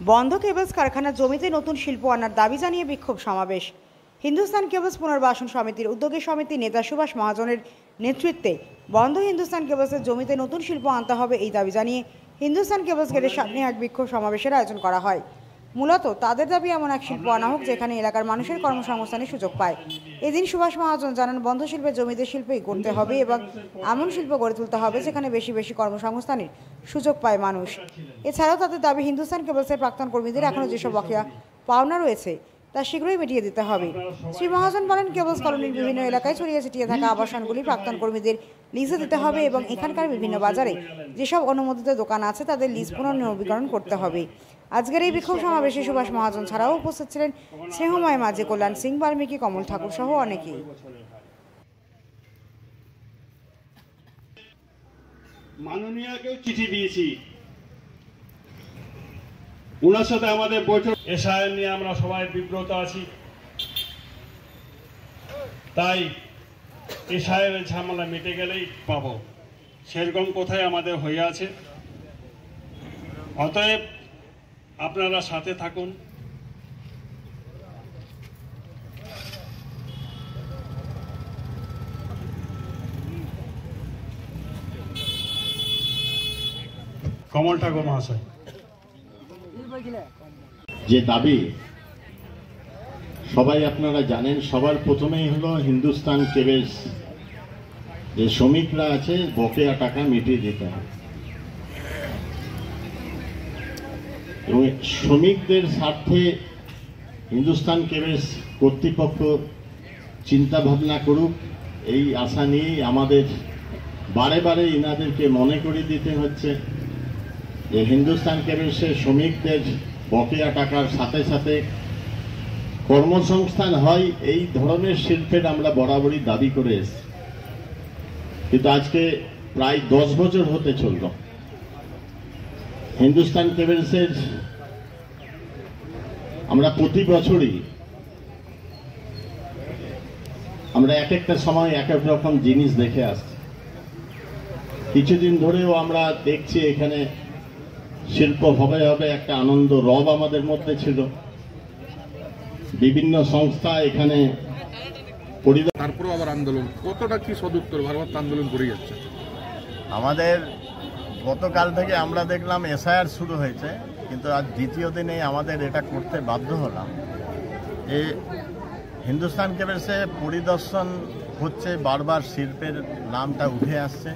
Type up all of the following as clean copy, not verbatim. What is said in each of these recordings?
বন্ধ কেবলস কারখানার জমিতে নতুন শিল্প আনার দাবি জানিয়ে বিক্ষোভ সমাবেশ। হিন্দুস্তান কেবলস পুনর্বাসন সমিতির উদ্যোগে সমিতির নেতা সুভাষ মহাজনের নেতৃত্বে বন্ধ হিন্দুস্তান কেবলসের জমিতে নতুন শিল্প আনতে হবে এই দাবি জানিয়ে হিন্দুস্তান কেবলস গেটের সামনে এক বিক্ষোভ সমাবেশের আয়োজন করা হয়। মূলত তাদের দাবি এমন এক শিল্প আনা হোক যেখানে এলাকার মানুষের কর্মসংস্থানের সুযোগ পায়। এদিন সুভাষ মহাজন জানান, বন্ধ শিল্পের জমিতে শিল্পই করতে হবে এবং এমন শিল্প গড়ে তুলতে হবে যেখানে বেশি বেশি কর্মসংস্থানের সুযোগ পায় মানুষ। এছাড়াও তাদের দাবি, হিন্দুস্তান কেবলসের প্রাক্তন কর্মীদের এখনও যেসব বকেয়া পাওনা রয়েছে তা শীঘ্রই মিটিয়ে দিতে হবে। শ্রী মহাজন বলেন, কেবলস কলোনির বিভিন্ন এলাকায় ছড়িয়ে ছিটিয়ে থাকা আবাসনগুলি প্রাক্তন কর্মীদের লিজে দিতে হবে এবং এখানকার বিভিন্ন বাজারে যেসব অনুমোদিত দোকান আছে তাদের লিজ পুনর্নবীকরণ করতে হবে। আজকের এই বিক্ষোভ সমাবেশে সুভাষ মহাজন ছাড়াও উপস্থিত ছিলেন স্নেহময় মাঝি, কল্যাণ সিং, বাল্মীকি, কমল ঠাকুর সহ অনেকেই। মাননীয়কেও চিঠি দিয়েছি, ওনার সাথে আমাদের বৈঠক। এসআইআর নিয়ে আমরা সবাই বিব্রত আছি, তাই এসআইআর ঝামেলা মিটে গেলেই পাবো, সেরকম কোথায় আমাদের হয়ে আছে। অতএব আপনারা সাথে থাকুন। কমল ঠাকুর মহাশয়, যে দাবি সবাই আপনারা জানেন, সবার প্রথমেই হলো হিন্দুস্তান কেবলস যে শ্রমিকরা আছে বকেয়া টাকা মিটিয়ে দিতে হবে এবং শ্রমিকদের স্বার্থে হিন্দুস্তান কেবলস কর্তৃপক্ষ চিন্তা ভাবনা করুক, এই আশা নিয়েই আমাদের বারে বারে ইনাদেরকে মনে করে দিতে হচ্ছে যে হিন্দুস্তান কেবলসের শ্রমিকদের বকেয়া টাকার সাথে সাথে কর্মসংস্থান হয়। এই ধরনের শিল্পের আমরা বরাবরই দাবি করে এসেছি, কিন্তু আজকে প্রায় 10 বছর হতে চলল। হিন্দুস্তান কেবলসের আমরা প্রতি বছরই আমরা এক একটা সময় এক এক রকম জিনিস দেখে আসছি। কিছুদিন ধরেও আমরা দেখছি এখানে শিল্প হবে হবে একটা আনন্দ রব আমাদের মধ্যে ছিল। বিভিন্ন সংস্থা এখানে তারপরেও আবার আন্দোলন, কতটা কি সদুত্তর, বারবার আন্দোলন করে যাচ্ছে। আমাদের গতকাল থেকে আমরা দেখলাম এসআইআর শুরু হয়েছে, কিন্তু আজ দ্বিতীয় দিনে আমাদের এটা করতে বাধ্য হলাম। এই হিন্দুস্তান কেবলসে পরিদর্শন হচ্ছে, বারবার শিল্পের নামটা উঠে আসছে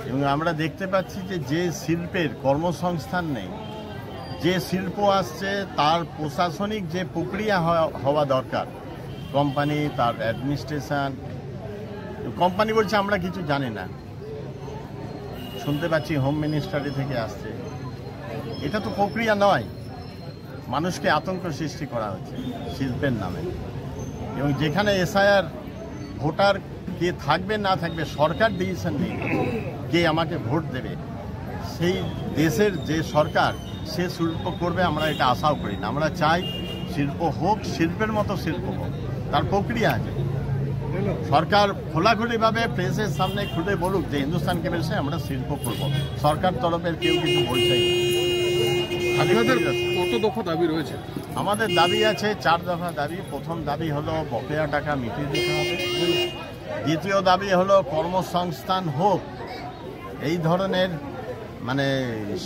এবং আমরা দেখতে পাচ্ছি যে শিল্পের কর্মসংস্থান নেই, যে শিল্প আসছে তার প্রশাসনিক যে প্রক্রিয়া হওয়া দরকার, কোম্পানি তার অ্যাডমিনিস্ট্রেশন, কোম্পানি বলছে আমরা কিছু জানি না, শুনতে পাচ্ছি হোম মিনিস্ট্রি থেকে আসছে। এটা তো প্রক্রিয়া নয়, মানুষকে আতঙ্ক সৃষ্টি করা হচ্ছে শিল্পের নামে। এবং যেখানে এসআইআর ভোটার কে থাকবে না থাকবে সরকার ডিসিশন নেই, কে আমাকে ভোট দেবে, সেই দেশের যে সরকার সে শিল্প করবে আমরা এটা আশাও করি না। আমরা চাই শিল্প হোক, শিল্পের মতো শিল্প হোক, তার প্রক্রিয়া আছে। সরকার খোলাখুলিভাবে প্রেসের সামনে খুলে বলুক যে হিন্দুস্তান কেবলসে আমরা শিল্প করব, সরকার তরফের কেউ কিছু বলছেই না। কত দফা দাবি রয়েছে? আমাদের দাবি আছে 4 দফা দাবি। প্রথম দাবি হলো বকেয়া টাকা মিটিয়ে দিতে হবে। দ্বিতীয় দাবি হলো কর্মসংস্থান হোক, এই ধরনের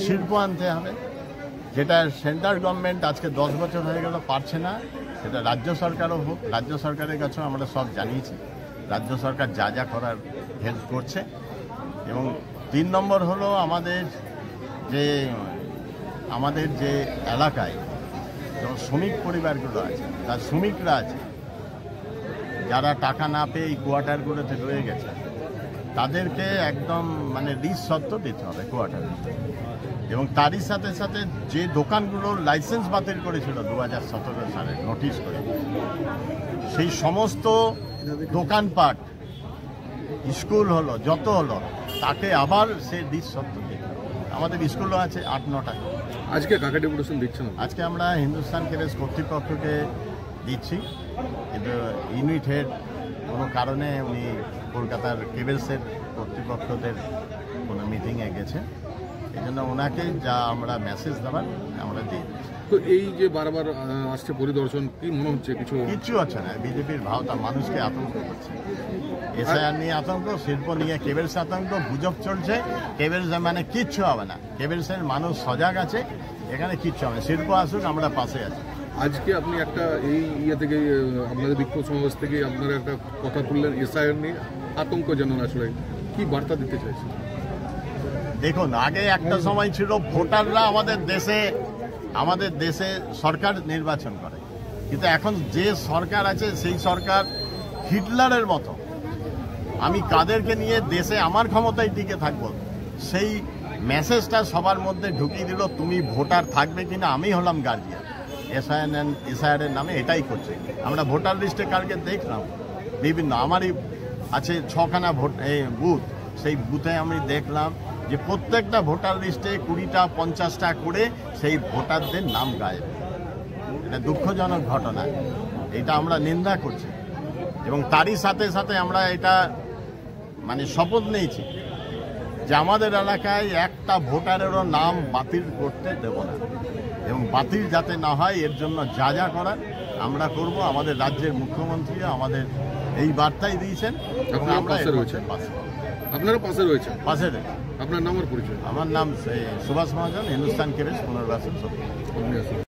শিল্প আনতে হবে, যেটা সেন্ট্রাল গভর্নমেন্ট আজকে 10 বছর হয়ে গেল পারছে না, সেটা রাজ্য সরকারও হোক। রাজ্য সরকারের কাছেও আমরা সব জানিয়েছি, রাজ্য সরকার যা যা করার হেল্প করছে। এবং 3 নম্বর হলো আমাদের যে এলাকায় শ্রমিক পরিবারগুলো আছে, তার শ্রমিকরা আছে যারা টাকা না পেয়ে এই কোয়ার্টারগুলোতে রয়ে গেছে, তাদেরকে একদম লিজ সত্ত্ব দিতে হবে কোয়ার্টার। এবং তারই সাথে সাথে যে দোকানগুলোর লাইসেন্স বাতিল করেছিল 2017 সালে নোটিশ করে, সেই সমস্ত দোকানপাট, স্কুল হলো যত হলো, তাকে আবার সে লিজ সত্ত্ব দিতে হবে। আমাদের স্কুলও আছে 8-9টা। আজকে কাকে ডেপুটেশন দিচ্ছেন? আজকে আমরা হিন্দুস্তান কেবলস কর্তৃপক্ষকে দিচ্ছি, কিন্তু ইউনিট হেড কোনো কারণে উনি কলকাতার কেবলসের কর্তৃপক্ষদের কোনো মিটিংয়ে গেছে, এই জন্য ওনাকে যা আমরা মেসেজ দেওয়ার আমরা দিই। তো এই যে বারবার আসছে পরিদর্শন, কি মনে হচ্ছে কিচ্ছু হচ্ছে না। বিজেপির ভাওতা মানুষকে আতঙ্ক করছে। এসআইআর নিয়ে আতঙ্ক, শিল্প নিয়ে কেবেলস আতঙ্ক, গুজব চলছে। কেবেলস মানে কিচ্ছু হবে না। কেবেলসের মানুষ সজাগ আছে, এখানে কিচ্ছু হবে না। শিল্প আসুক, আমরা পাশে আছি। আজকে আপনি একটা এই থেকে আপনাদের বিক্ষোভ সমাবেশ থেকে আপনারা একটা কথা তুললেন এসআইআর নিয়ে আতঙ্ক যেন আসলে কি বার্তা দিতে চাইছেন? দেখুন, আগে একটা সময় ছিল ভোটাররা আমাদের দেশে সরকার নির্বাচন করে, কিন্তু এখন যে সরকার আছে সেই সরকার হিটলারের মতো। আমি কাদেরকে নিয়ে দেশে আমার ক্ষমতায় টিকে থাকবো, সেই মেসেজটা সবার মধ্যে ঢুকিয়ে দিল। তুমি ভোটার থাকবে কিনা, আমি হলাম গার্জিয়ান। এসআইআর এর নামে এটাই করছে। আমরা ভোটার লিস্টে কালকে দেখলাম বিভিন্ন, আমারই আছে 6খানা বুথ, সেই বুথে আমি দেখলাম যে প্রত্যেকটা ভোটার লিস্টে 20টা 50টা করে সেই ভোটারদের নাম গায়েব। এটা দুঃখজনক ঘটনা, এটা আমরা নিন্দা করছি। এবং তারই সাথে সাথে আমরা এটা মানে শপথ নিয়েছি যে আমাদের এলাকায় একটা ভোটারেরও নাম বাতিল করতে দেব না, এবং বাতিল যাতে না হয় এর জন্য যা যা করার আমরা করব। আমাদের রাজ্যের মুখ্যমন্ত্রী আমাদের এই বার্তাই দিয়েছেন। আপনারা পাশে রয়েছেন? আপনারা পাশে রয়েছেন? পাশে। আপনার নাম আর পরিচয়? আমার নাম সুভাষ মহাজন, হিন্দুস্তান কেবেলস পুনর্বাসন সমিতি।